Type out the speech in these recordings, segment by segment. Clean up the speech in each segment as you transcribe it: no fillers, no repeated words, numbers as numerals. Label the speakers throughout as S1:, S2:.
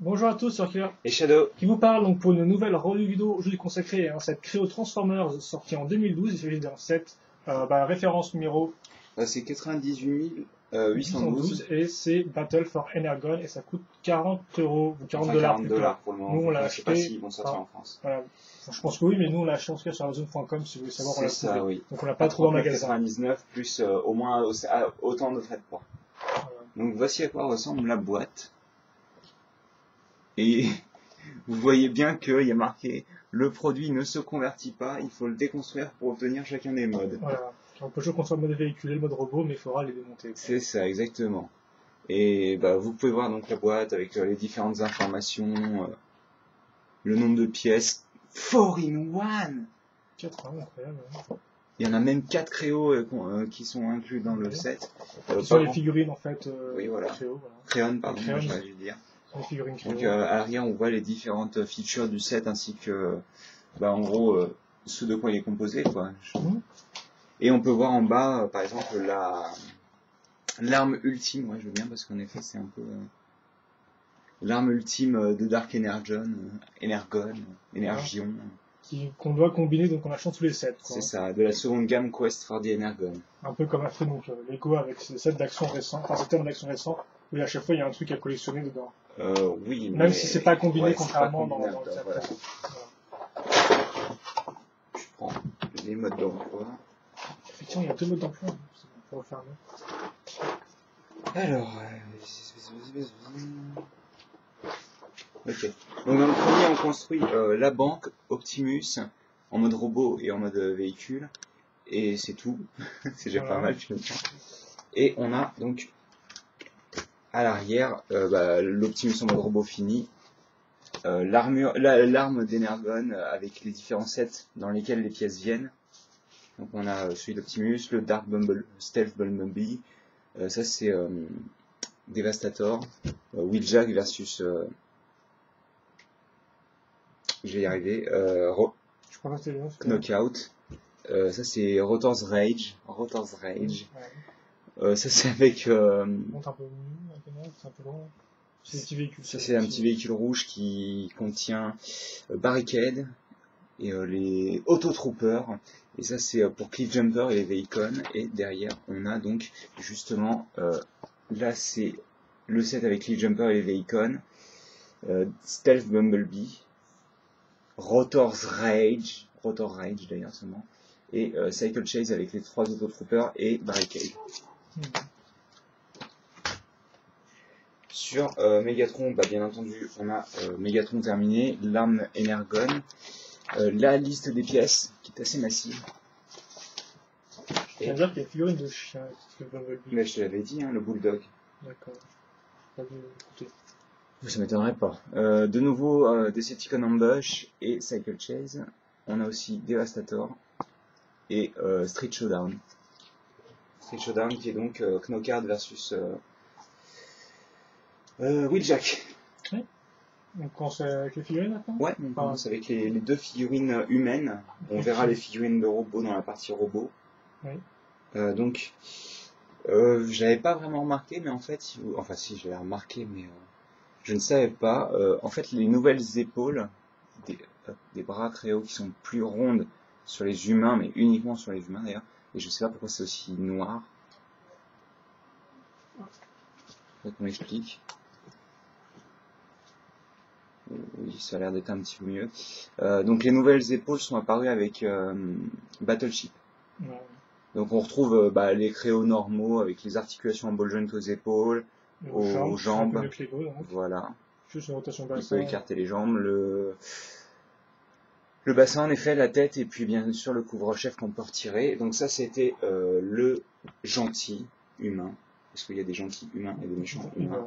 S1: Bonjour à tous, c'est Orkiller
S2: Et Shadow.
S1: qui vous parle donc pour une nouvelle review vidéo aujourd'hui consacrée à un set Creo Transformers sorti en 2012. Il s'agit d'un set référence numéro
S2: C'est 98 812.
S1: 812 et c'est Battle for Energon et ça coûte 40 euros ou 40
S2: Enfin,
S1: dollars
S2: 40
S1: plutôt.
S2: pour le moment.
S1: Nous on l'a
S2: Je sais pas
S1: acheté.
S2: s'ils vont sortir en France.
S1: Voilà. Enfin, je pense que oui, mais nous on l'a acheté en tout cas sur Amazon.com si vous voulez savoir, on l'a
S2: C'est
S1: trouvé.
S2: ça, oui.
S1: Donc on l'a pas trouvé en magasin.
S2: 99 plus au moins autant de frais de port. Donc voici à quoi ressemble la boîte. Et vous voyez bien qu'il y a marqué le produit ne se convertit pas, il faut le déconstruire pour obtenir chacun des modes.
S1: Voilà. On peut jouer contre le mode véhiculé, le mode robot, mais il faudra les démonter.
S2: C'est ça, exactement. Et bah, vous pouvez voir donc la boîte avec les différentes informations, le nombre de pièces. 4-in-1.
S1: 80, incroyable. Hein.
S2: Il y en a même 4 créos qui sont inclus dans le set.
S1: Qui sont les figurines en fait.
S2: Oui, voilà. Créon, pardon, j'allais dire.
S1: Les figurines Creo.
S2: Donc à l'arrière, on voit les différentes features du set ainsi que, en gros, ce de quoi il est composé, quoi. Et on peut voir en bas, par exemple, l'arme ultime. Ouais, je veux bien parce qu'en effet, c'est un peu l'arme ultime de Dark Energon, Energion.
S1: Qu'on doit combiner donc en achetant tous les sets.
S2: C'est ça, de la seconde gamme Quest for the Energon.
S1: Un peu comme a fait donc Lego avec ses sets d'action récents, enfin ses thèmes d'action récents, où à chaque fois il y a un truc à collectionner dedans.
S2: Oui,
S1: même si c'est pas combiné contrairement dans le set.
S2: Voilà. Je prends les modes d'emploi.
S1: Effectivement, il y a deux modes d'emploi. On va refaire
S2: alors, ok. Donc dans le premier, on construit la banque Optimus en mode robot et en mode véhicule. Et c'est tout. C'est déjà pas mal. Et on a donc à l'arrière l'Optimus en mode robot fini. L'arme d'Energon avec les différents sets dans lesquels les pièces viennent. Donc on a celui d'Optimus, le Dark Stealth Bumblebee. Ça c'est Devastator. Wheeljack versus... je vais y arriver. Knockout. Ça c'est Rotor's Rage. Ça c'est avec...
S1: monte un peu mieux, c'est un peu long. C'est des petits véhicules.
S2: Ça c'est un petit véhicule rouge qui contient Barricade et les Autotroopers. Et ça c'est pour Cliff Jumper et les Vehicon. Et derrière on a donc justement... là c'est le set avec Cliff Jumper et les Vehicon. Stealth Bumblebee. Rotor's Rage d'ailleurs seulement. Et Cycle Chase avec les 3 Autotroopers et Barricade. Sur Megatron, bien entendu, on a Megatron terminé, l'arme Energon, la liste des pièces qui est assez massive.
S1: Je viens de dire qu'il y a une figurine de chien.
S2: Mais je te l'avais dit, hein, le Bulldog.
S1: D'accord. Pas bien écouté.
S2: Ça m'étonnerait pas. De nouveau, Decepticon Ambush et Cycle Chase. On a aussi Devastator et Street Showdown. Street Showdown qui est donc Knockout versus Wheeljack.
S1: Oui. On commence avec les figurines maintenant.
S2: Ouais, on commence avec les deux figurines humaines. On verra les figurines de robots dans la partie robot.
S1: Oui.
S2: Donc, j'avais pas vraiment remarqué, mais en fait, si j'avais remarqué, mais je ne savais pas. En fait, les nouvelles épaules des bras Creo qui sont plus rondes sur les humains, mais uniquement sur les humains d'ailleurs. Et je sais pas pourquoi c'est aussi noir. Faut qu'on m'explique. Oui, ça a l'air d'être un petit peu mieux. Donc les nouvelles épaules sont apparues avec Battleship.
S1: Ouais.
S2: Donc on retrouve les créos normaux avec les articulations en ball joint aux épaules, aux jambes. Voilà.
S1: Juste une rotation
S2: bassin. Il peut écarter les jambes. Le bassin en effet, la tête et puis bien sûr le couvre-chef qu'on peut retirer. Donc ça c'était le gentil humain. Parce qu'il y a des gentils humains et des méchants humains.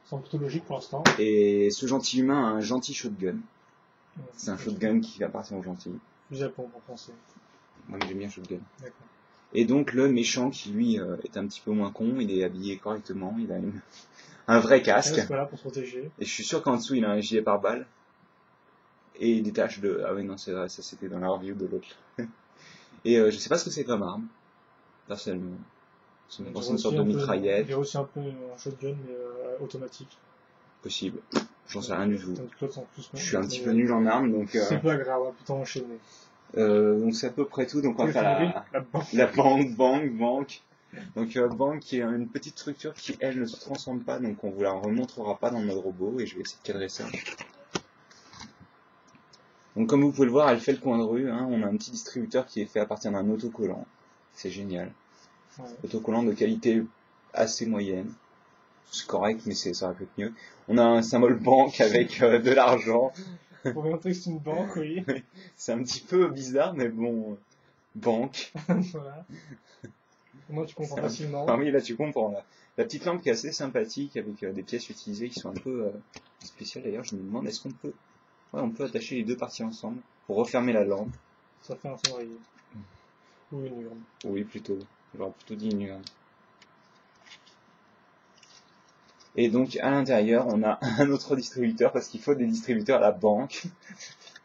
S1: Ça semble plutôt logique pour l'instant.
S2: Et ce gentil humain a un gentil shotgun. C'est un shotgun qui appartient au gentil.
S1: Fusil à pompe en français.
S2: Moi j'aime bien shotgun.
S1: D'accord.
S2: Et donc le méchant qui lui est un petit peu moins con, il est habillé correctement, il a un vrai casque.
S1: Voilà, pour se protéger.
S2: Et je suis sûr qu'en dessous il a un gilet pare-balles. Et des taches de... Ah oui non c'est vrai, ça c'était dans la review de l'autre. Et je sais pas ce que c'est comme arme, personnellement. C'est une sorte de mitraillette.
S1: Il y a aussi un peu un shotgun mais automatique.
S2: Possible. J'en sais rien du tout.
S1: Donc, l'autre, en plus,
S2: Je suis un petit peu nul en armes, donc...
S1: C'est pas grave, on va plutôt enchaîner.
S2: Donc c'est à peu près tout. Donc on va faire la banque. Donc banque qui est une petite structure qui elle ne se transforme pas, donc on vous la remontrera pas dans le mode robot et je vais essayer de cadrer ça. Donc comme vous pouvez le voir, elle fait le coin de rue. Hein. On a un petit distributeur qui est fait à partir d'un autocollant. C'est génial. Ouais. Autocollant de qualité assez moyenne. C'est correct, mais ça aurait pu être mieux. On a un symbole banque avec de l'argent.
S1: Pour montrer que c'est une banque, oui.
S2: C'est un petit peu bizarre, mais bon, banque.
S1: Voilà. Moi, tu comprends facilement.
S2: Ah oui, là, tu comprends. Là. La petite lampe qui est assez sympathique, avec des pièces utilisées qui sont un peu spéciales. D'ailleurs, je me demande, est-ce qu'on peut... Ouais, on peut attacher les deux parties ensemble pour refermer la lampe.
S1: Ça fait un cendrier. Ou une urne.
S2: Oui, plutôt. J'aurais plutôt dit une urne. Et donc, à l'intérieur, on a un autre distributeur, parce qu'il faut des distributeurs à la banque.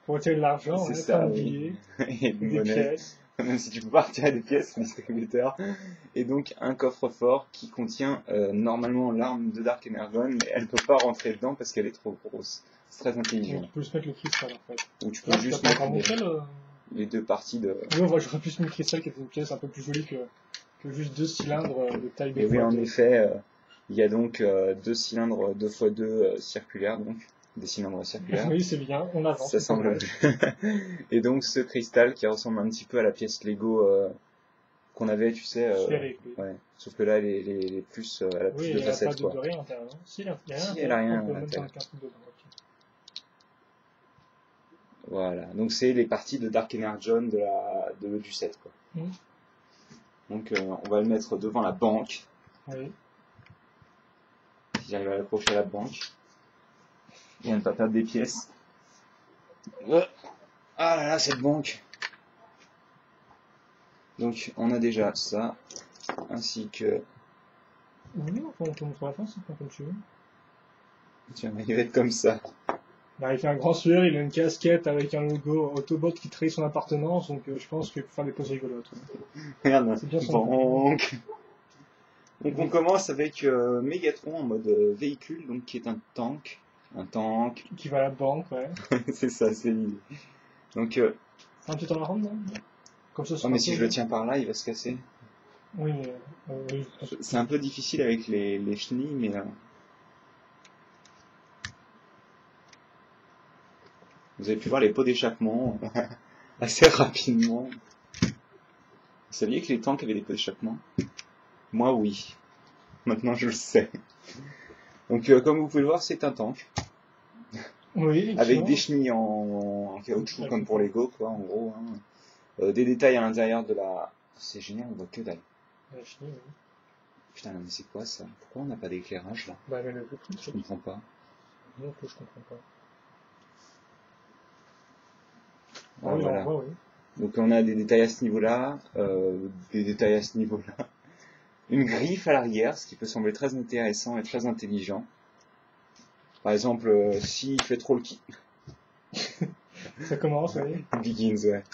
S1: Pour retirer de l'argent,
S2: c'est ça, oui. Et des pièces. Même si tu peux pas retirer des pièces, le distributeur. Et donc, un coffre-fort qui contient normalement l'arme de Dark Energon, mais elle peut pas rentrer dedans parce qu'elle est trop grosse. C'est très intelligent.
S1: Donc, tu peux juste mettre le cristal, en fait.
S2: Ou tu peux juste mettre les deux parties de...
S1: Oui, moi, j'aurais plus mis le cristal qui est une pièce un peu plus jolie que juste 2 cylindres de taille de...
S2: Et oui, en effet... il y a donc 2 cylindres 2x2 circulaires, donc des cylindres circulaires.
S1: Oui, c'est bien, on avance.
S2: Ça semble. Et donc ce cristal qui ressemble un petit peu à la pièce Lego qu'on avait, tu sais.
S1: Sphérique, oui.
S2: Ouais. Sauf que là, elle est plus, elle a plus de facettes, quoi.
S1: Oui, elle n'a pas de rien à l'intérieur. Si,
S2: elle a rien à l'intérieur. Voilà. Donc c'est les parties de Dark Energon du set, quoi. Donc on va le mettre devant la banque.
S1: Oui.
S2: Si j'arrive à l'accrocher à la banque. Il y a une patate des pièces. Ah là là, cette banque. Donc on a déjà ça, ainsi que...
S1: Oui, on peut montrer la fin, c'est pas comme tu veux.
S2: Tiens, il va être comme ça.
S1: Bah, il fait un grand sueur, il a une casquette avec un logo Autobot qui trahit son appartenance, donc je pense qu'il peut faire des poses rigolotes.
S2: Regarde, c'est bien son banque. Donc on commence avec Megatron en mode véhicule, donc qui est un tank. Un tank.
S1: Qui va à la banque, ouais.
S2: C'est ça, c'est l'idée. Donc...
S1: un petit temps à rendre, non? Comme ça,
S2: mais si je le tiens par là, il va se casser.
S1: Oui, mais... oui.
S2: C'est un peu difficile avec les chenilles, mais... Vous avez pu voir les pots d'échappement assez rapidement. Vous saviez que les tanks avaient des pots d'échappement? Moi, oui. Maintenant, je le sais. Donc, comme vous pouvez le voir, c'est un tank.
S1: Oui,
S2: avec des chenilles en caoutchouc, comme pour Lego, quoi, en gros. Hein. Des détails à l'intérieur de la... C'est génial, on voit que dalle.
S1: La chenille, oui.
S2: Putain, mais c'est quoi ça? Pourquoi on n'a pas d'éclairage, là?
S1: Bah, mais le truc,
S2: je comprends pas.
S1: Non, je comprends pas.
S2: Ah, oui, voilà. Oui. Donc on a des détails à ce niveau-là, une griffe à l'arrière, ce qui peut sembler très intéressant et très intelligent. Par exemple, s'il fait trop le qui...
S1: Ça commence, oui.
S2: Begins, ouais.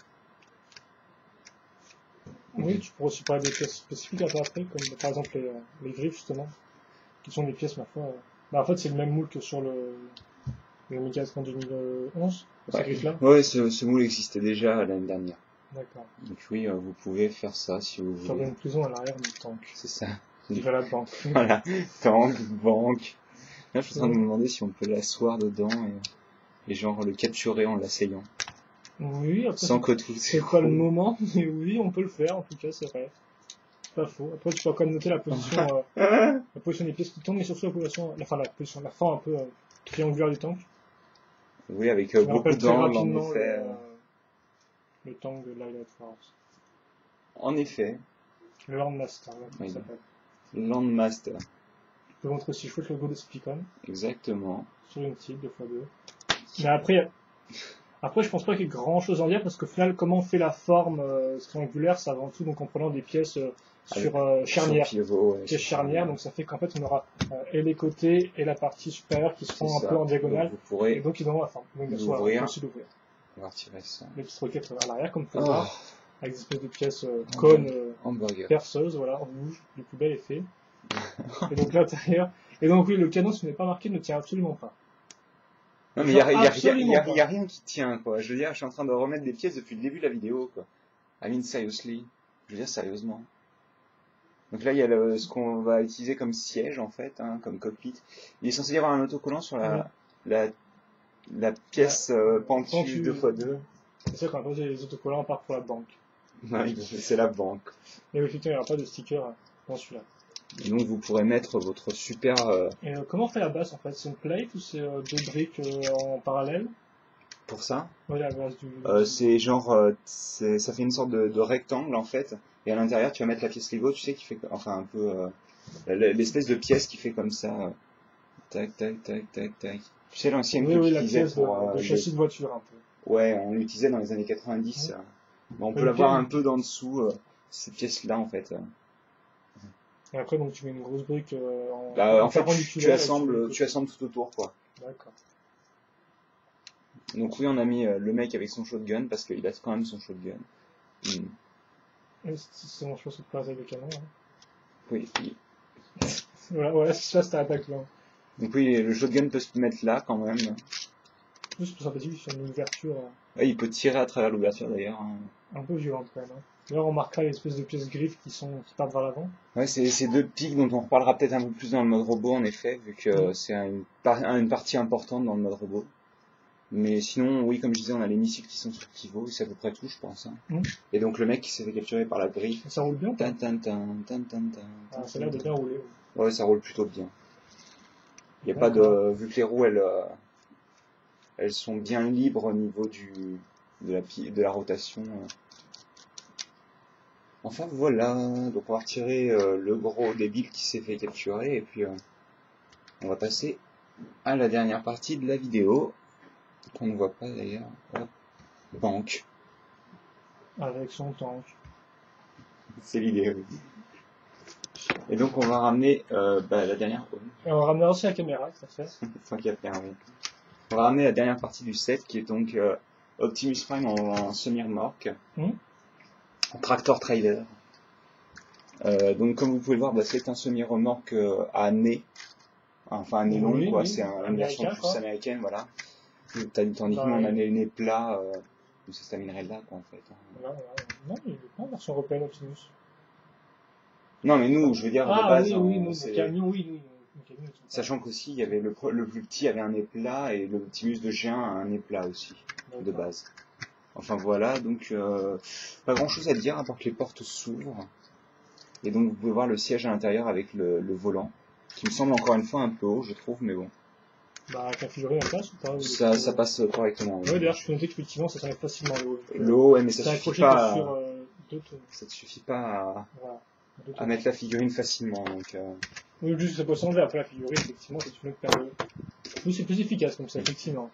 S1: Oui, tu pourrais aussi parler des pièces spécifiques à après, comme par exemple les griffes, justement, qui sont des pièces, ma foi... Bah, en fait, c'est le même moule que sur le Megatron 2011, ces griffes-là.
S2: Ouais, ce moule existait déjà l'année dernière.
S1: D'accord.
S2: Donc oui, vous pouvez faire ça si vous voulez.
S1: Faire une prison à l'arrière du tank.
S2: C'est ça.
S1: Qui va à la banque.
S2: Voilà, tank, banque. Là, je suis en train de me demander si on peut l'asseoir dedans et genre le capturer en l'asseyant.
S1: Oui, après,
S2: sans que tout...
S1: c'est pas le moment, mais oui, on peut le faire, en tout cas, c'est vrai. Pas faux. Après, tu peux quand même noter la position, la position des pièces qui tombent, mais surtout la forme un peu triangulaire du tank.
S2: Oui, avec beaucoup d'angles, en effet.
S1: Le tank de Light Force.
S2: En effet.
S1: Le Landmaster, là,
S2: oui.
S1: Ça s'appelle.
S2: Landmaster.
S1: Je peux montrer aussi chouette le logo de Spicon.
S2: Exactement.
S1: Sur une type, 2x2. Mais après, je pense pas qu'il y ait grand chose à en dire, parce qu'au final, comment on fait la forme triangulaire, c'est avant tout donc en prenant des pièces sur charnières. Pièces charnières, donc ça fait qu'en fait, on aura et les côtés et la partie supérieure qui seront un peu en diagonale.
S2: Vous pourrez
S1: et donc, ils auront la forme. Donc,
S2: l'ouvrir.
S1: On peut aussi l'ouvrir.
S2: On va retirer ça.
S1: Les petites roquettes à l'arrière, comme vous pouvez voir, avec des espèces de pièces cônes perceuses, voilà, rouges, le plus bel effet. Et donc l'intérieur. Et donc oui, le canon, si vous n'avez pas marqué, ne tient absolument pas.
S2: Non mais il y a rien qui tient quoi. Je veux dire, je suis en train de remettre des pièces depuis le début de la vidéo quoi. I mean seriously. Je veux dire sérieusement. Donc là il y a ce qu'on va utiliser comme siège en fait, hein, comme cockpit. Il est censé y avoir un autocollant sur la pièce pentue 2x2.
S1: C'est ça qu'on appelle les autocollants à part pour la banque.
S2: Oui, c'est la banque.
S1: Et effectivement, il n'y aura pas de sticker dans celui-là.
S2: Et donc vous pourrez mettre votre super...
S1: Et comment on fait la base en fait? C'est une plate ou c'est deux briques en parallèle?
S2: Pour ça?
S1: Oui, la base du...
S2: c'est genre... ça fait une sorte de rectangle en fait. Et à l'intérieur tu vas mettre la pièce Lego, tu sais, qui fait... Enfin un peu... l'espèce de pièce qui fait comme ça. Tac, tac, tac, tac, tac. Tu sais l'ancienne
S1: qu'on utilisait pour... de châssis de voiture un peu.
S2: Ouais, on l'utilisait dans les années 90. On peut l'avoir un peu d'en dessous, cette pièce-là en fait.
S1: Et après, donc, tu mets une grosse brique
S2: en fait, tu assembles tout autour, quoi.
S1: D'accord.
S2: Donc oui, on a mis le mec avec son shotgun, parce qu'il a quand même son shotgun.
S1: C'est mon choix, c'est de pas avec le canon. Hein.
S2: Oui.
S1: Voilà, c'est ça, c'était l'attaque là.
S2: Donc oui, le shotgun peut se mettre là, quand même.
S1: Juste pour sympathique, sur une ouverture...
S2: Ouais, il peut tirer à travers l'ouverture, d'ailleurs. Hein.
S1: Un peu violente, quand même. Hein. D'ailleurs, on remarquera les espèces de pièces griffes qui partent vers l'avant.
S2: Ouais, c'est ces deux pics dont on reparlera peut-être un peu plus dans le mode robot, en effet, vu que c'est une partie importante dans le mode robot. Mais sinon, oui, comme je disais, on a les missiles qui sont sur pivot, et c'est à peu près tout, je pense. Hein. Et donc le mec qui s'est fait capturer par la griffe.
S1: Ça roule bien?
S2: Ça
S1: a l'air de bien rouler.
S2: Ouais, ça roule plutôt bien. Il n'y a pas de... Vu que les roues, elles sont bien libres au niveau de la rotation. Enfin voilà, donc on va retirer le gros débile qui s'est fait capturer et puis on va passer à la dernière partie de la vidéo qu'on ne voit pas d'ailleurs. Banque.
S1: Avec son tank.
S2: C'est l'idée. Oui. Et donc on va ramener la dernière.
S1: Et on va ramener aussi la caméra, ça fait.
S2: Tant qu'il y a faire, oui. On va ramener la dernière partie du set qui est donc Optimus Prime en semi-remorque. En tractor trailer. Donc comme vous pouvez le voir, c'est un semi-remorque à nez, enfin à nez long, quoi. Oui. C'est une version plus américaine, voilà. Tandis que on a les nez plats, ça se terminerait là, quoi, en fait.
S1: Voilà. Non, il est pas en version européenne, Optimus.
S2: Non, mais nous, je veux dire, de base,
S1: le camion, oui.
S2: Sachant qu'aussi, il y avait le plus petit avait un nez plat et le Optimus de G1 a un nez plat aussi, de base. Enfin voilà, donc pas grand chose à dire à part que les portes s'ouvrent. Et donc vous pouvez voir le siège à l'intérieur avec le volant, qui me semble encore une fois un peu haut, je trouve, mais bon.
S1: Bah, avec la figurine en place ou pas?
S2: Ça passe correctement.
S1: Oui, d'ailleurs, je peux noter qu'effectivement ça s'enlève facilement le haut.
S2: Le haut, ouais, mais ça suffit pas.
S1: Ça
S2: te suffit pas à mettre la figurine facilement. Donc,
S1: oui, juste que ça peut s'enlever après la figurine, effectivement, c'est une autre période. Oui, c'est plus efficace comme ça, effectivement.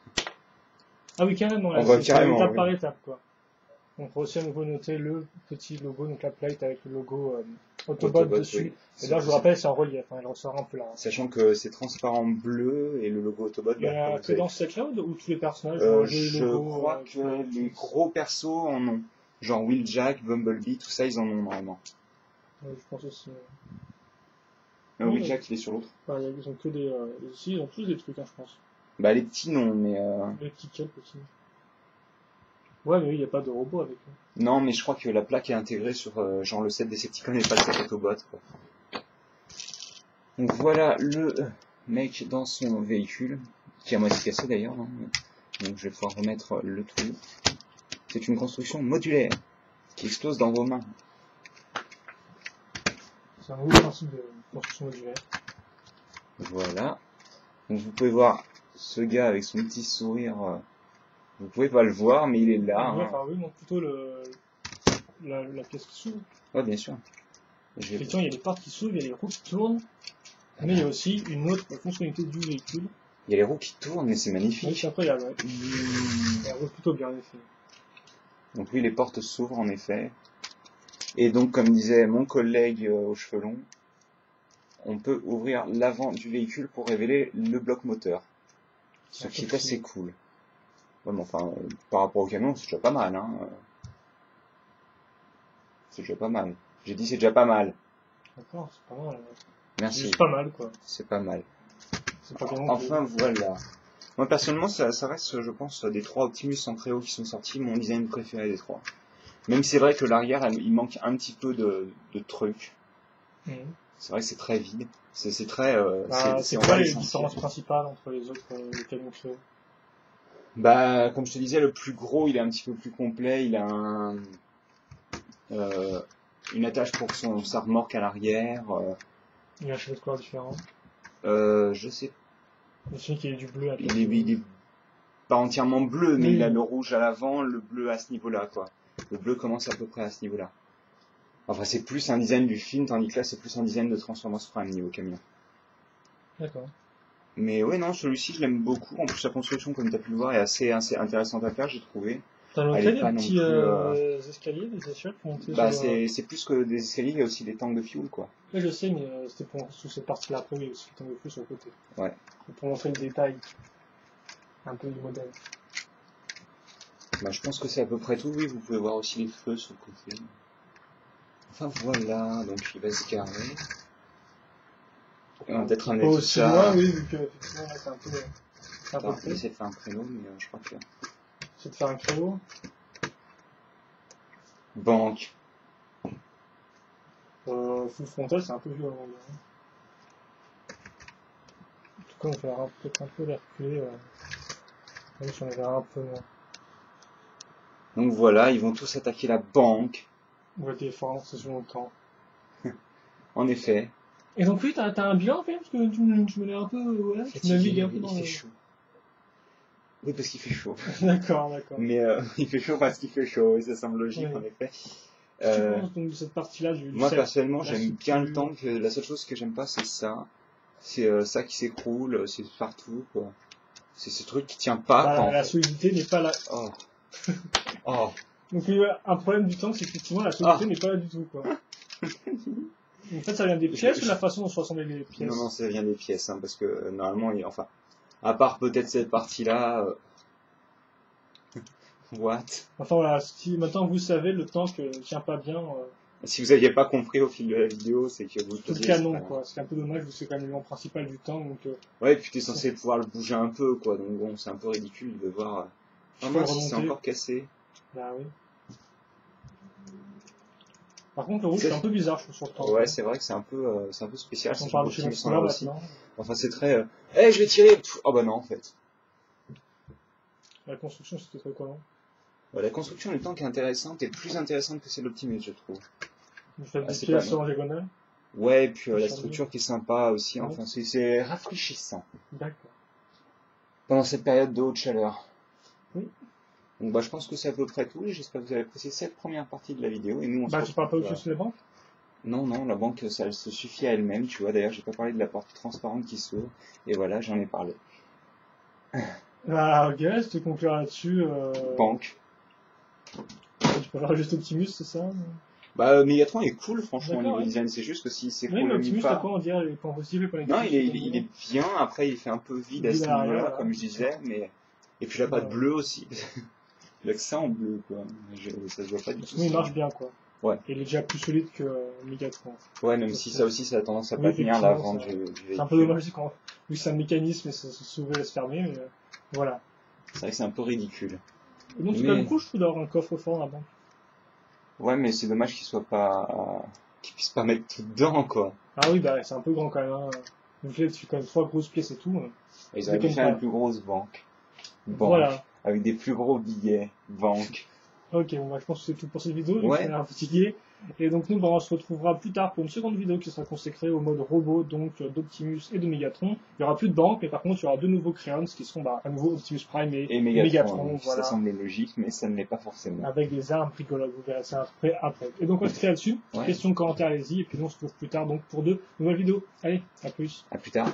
S1: Ah oui, carrément, là, c'est étape par étape, quoi. On peut aussi à nouveau noter le petit logo, donc la plate avec le logo Autobot dessus. Oui. Et là, je vous rappelle, c'est en relief, hein, il ressort un peu là.
S2: Sachant que c'est transparent bleu et le logo Autobot...
S1: Il y a que dans cette là ou tous les personnages
S2: je crois que les gros persos en ont. Genre Wheeljack, Bumblebee, tout ça, ils en ont normalement.
S1: Je pense aussi.
S2: Wheeljack, il est sur l'autre.
S1: Ils ont que des... Ici, ils ont tous des trucs, hein, je pense.
S2: Bah, les petits, non, mais...
S1: Les petits, quels petits? Ouais, mais il n'y a pas de robot avec eux.
S2: Non, mais je crois que la plaque est intégrée sur genre le set Decepticon et pas le set Autobot, quoi. Donc voilà le mec dans son véhicule, qui est à moitié cassé d'ailleurs. Hein. Donc je vais pouvoir remettre le tout. C'est une construction modulaire qui explose dans vos mains.
S1: C'est un nouveau principe de construction modulaire.
S2: Voilà. Donc vous pouvez voir ce gars avec son petit sourire. Vous pouvez pas le voir, mais il est là.
S1: Ouais, enfin, oui, non, plutôt la pièce qui s'ouvre.
S2: Ouais, bien sûr.
S1: Effectivement, il y a les portes qui s'ouvrent, il y a les roues qui tournent. Mais il y a aussi une autre fonctionnalité du véhicule.
S2: Il y a les roues qui tournent, mais c'est magnifique.
S1: Oui, après, il y a la roule plutôt bien, en effet.
S2: Donc oui, les portes s'ouvrent, en effet. Et donc, comme disait mon collègue aux cheveux longs, on peut ouvrir l'avant du véhicule pour révéler le bloc moteur. Ce qui est assez cool. Ouais, mais enfin, par rapport au camion, c'est déjà pas mal, hein. C'est déjà pas mal. J'ai dit c'est déjà pas mal.
S1: D'accord, c'est pas mal.
S2: Merci.
S1: C'est pas mal, quoi.
S2: C'est pas mal.
S1: Pas
S2: enfin, voilà. Moi, personnellement, ça reste, je pense, des 3 Optimus en Creo qui sont sortis, mon design préféré des 3. Même si c'est vrai que l'arrière, il manque un petit peu de trucs. C'est vrai que c'est très vide. C'est très...
S1: c'est quoi les différences principales entre les autres camions Creo?
S2: Bah, comme je te disais, le plus gros, il est un petit peu plus complet. Il a une attache pour sa remorque à l'arrière.
S1: Il a un cheveu de couleur différent.
S2: Je sais.
S1: Je sais qu'il y a du bleu.
S2: Il est pas entièrement bleu, mais il a le rouge à l'avant, le bleu à ce niveau-là, quoi. Le bleu commence à peu près à ce niveau-là. Enfin, c'est plus un design du film, tandis que là, c'est plus un design de Transformers Prime niveau camion.
S1: D'accord.
S2: Mais ouais, non, celui-ci, je l'aime beaucoup. En plus, la construction, comme tu as pu le voir, est assez intéressante à faire, j'ai trouvé.
S1: T'as noté des petits escaliers, des échelles pour monter?
S2: Bah, c'est plus que des escaliers, il y a aussi des tanks de fuel, quoi.
S1: Oui, je sais, mais c'était pour sous cette partie-là. Après, il y a aussi des tanks de fuel sur le côté.
S2: Ouais.
S1: Pour montrer le détail un peu du modèle.
S2: Bah, je pense que c'est à peu près tout. Oui, vous pouvez voir aussi les feux sur le côté. Enfin, voilà. Donc, il va se garer. Et on va peut-être ramener tout ça.
S1: Loin, oui, vu que effectivement, là, c'est un peu...
S2: Attends, je vais essayer de faire un créneau, mais je crois que...
S1: Essayer de faire un créneau.
S2: Banque.
S1: Full frontal, c'est un peu violent. En tout cas, on verra peut-être un peu les reculer. Même si on les verra un peu moins.
S2: Donc voilà, ils vont tous attaquer la banque.
S1: On va défendre, c'est sur longtemps.
S2: En effet.
S1: Et donc oui, t'as un bilan fait, parce que tu me l'as un peu... Ouais, tu navigues un peu dans
S2: il fait chaud. Oui, parce qu'il fait chaud.
S1: D'accord.
S2: Mais il fait chaud parce qu'il fait chaud, et ça semble logique, en effet.
S1: Qu'est-ce que tu penses donc de cette partie-là du
S2: moi, personnellement, j'aime bien le tank. La seule chose que j'aime pas, c'est ça. C'est ça qui s'écroule, c'est partout, quoi. C'est ce truc qui tient pas.
S1: Bah, la solidité n'est pas là.
S2: Oh. Oh.
S1: Donc un problème du tank, c'est qu'effectivement la solidité n'est pas là du tout, quoi. En fait, ça vient des pièces ou de la façon dont sont assemblées les pièces?
S2: Non, ça vient des pièces, hein, parce que normalement, enfin, à part peut-être cette partie-là, what?
S1: Enfin voilà, si maintenant vous savez, le tank ne tient pas bien.
S2: Si vous n'aviez pas compris au fil de la vidéo, c'est que vous
S1: tout le canon, quoi. C'est un peu dommage, c'est quand même l'élément principal du tank, donc.
S2: Ouais, et puis t'es censé pouvoir le bouger un peu, quoi. Donc bon, c'est un peu ridicule de voir. Si c'est encore cassé.
S1: Bah oui. Par contre, le rouge, c'est un peu bizarre, je trouve, sur le tank.
S2: Ouais, c'est vrai que c'est un peu spécial.
S1: On parle de chez Maximum maintenant.
S2: Enfin, c'est très. Je vais tirer. Oh bah non, en fait.
S1: La construction, c'était très comment?
S2: La construction du tank est intéressante et plus intéressante que celle d'Optimus, je trouve.
S1: Vous faites des pièces en diagonale?
S2: Ouais, et puis la structure qui est sympa aussi. Enfin, c'est rafraîchissant.
S1: D'accord.
S2: Pendant cette période de haute chaleur.
S1: Oui.
S2: Donc bah, je pense que c'est à peu près tout. J'espère que vous avez apprécié cette première partie de la vidéo. Et nous,
S1: tu parles pas au-dessus de la banque?
S2: Non, la banque, ça elle se suffit à elle-même. Tu vois, d'ailleurs, j'ai pas parlé de la porte transparente qui s'ouvre. Et voilà, j'en ai parlé.
S1: Ah, ok, je te conclure là-dessus.
S2: Banque.
S1: Tu peux faire juste Optimus, c'est ça?
S2: Bah, Megatron est cool, franchement, au niveau design. C'est juste que si c'est cool.
S1: Oui, mais Optimus, t'as quoi en dire les points positifs et les points négatifs?
S2: Non, il est bien. Après, il fait un peu vide à ce niveau-là, comme je disais. Mais... Et puis, il a pas de bleu aussi. Il a que ça en bleu, quoi. Ça se voit pas du tout.
S1: Oui, il marche bien, quoi.
S2: Ouais.
S1: Et il est déjà plus solide que Megatron.
S2: Ouais, même si ça aussi, ça a tendance à pas tenir l'avant du véhicule.
S1: C'est un peu dommage quand oui, c'est un mécanisme et ça s'ouvre et se fermer, mais voilà.
S2: C'est vrai que c'est un peu ridicule.
S1: Et donc, c'est quand même cool, je trouve, d'avoir un coffre-fort dans la banque.
S2: Ouais, mais c'est dommage qu'il puisse pas mettre tout dedans, quoi.
S1: Ah oui, bah, c'est un peu grand quand même, hein. Donc là, tu fais quand même 3 grosses pièces et tout.
S2: Ils auraient pu faire une plus grosse banque.
S1: Voilà.
S2: Avec des plus gros billets. Banque.
S1: Ok, bon, bah, je pense que c'est tout pour cette vidéo. Donc, on est un peu fatigué. Et donc, nous, bah, on se retrouvera plus tard pour une seconde vidéo qui sera consacrée au mode robot, donc d'Optimus et de Megatron. Il y aura plus de banque, mais par contre, il y aura 2 nouveaux Créons qui seront à nouveau Optimus Prime et Megatron.
S2: Voilà. Ça semble logique, mais ça ne l'est pas forcément.
S1: Avec des armes bricolables, vous verrez ça après. Et donc, on va se créer là-dessus. Questions, commentaires, allez-y. Et puis, nous, on se retrouve plus tard donc pour 2 nouvelles vidéos. Allez, à plus.
S2: À plus tard.